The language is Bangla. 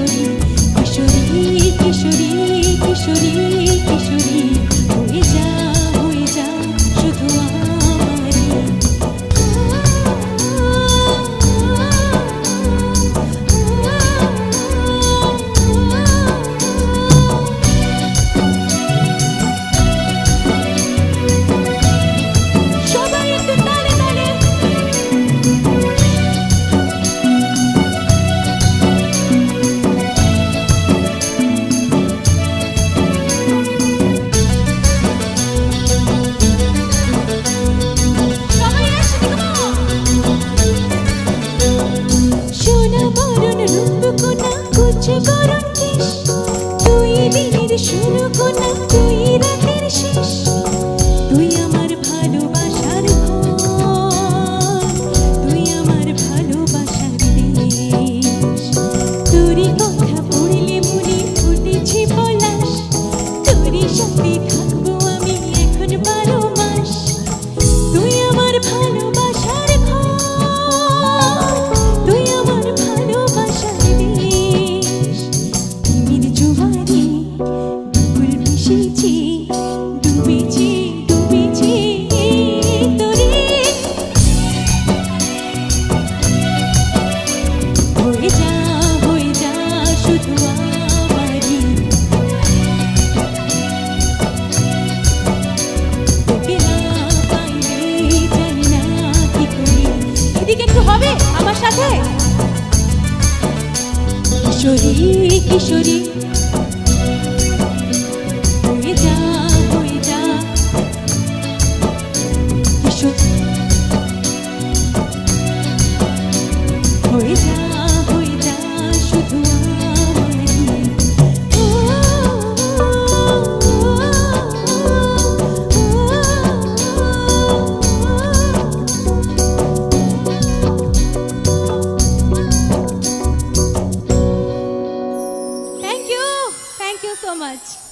কিশোরী কিশোরী কিশোরী কিশোরী কিশোরী হয়ে যা শুধু আমারই সবাই একটু তালে তালে সবাই একসাথে সোনা বরণ রূপকোনা কুচি গরম কেশ তুই দিনের শুরু কোনা তুই রাতের শেষ তুই আমার ভালোবাসার ঘর তুই আমার ভালোবাসার দেশ তোরই কথা পড়লে মনে ফুটেছে পলাশ তোরই সাথে থাকবো আমি এখন 12 মাস তুই আমার ভালোবাসার ঘর তুই আমার ভালোবাসার দেশ প্রেমের জোয়ারে ডুবুর ভেসেছি ডুবেছি ডুবেছি তোরে হয়ে যা শুধু আমারই তোকে না পাইলে জানি না কি করি এদিকে একটু হবে আমার সাথে কিশোরী কিশোরী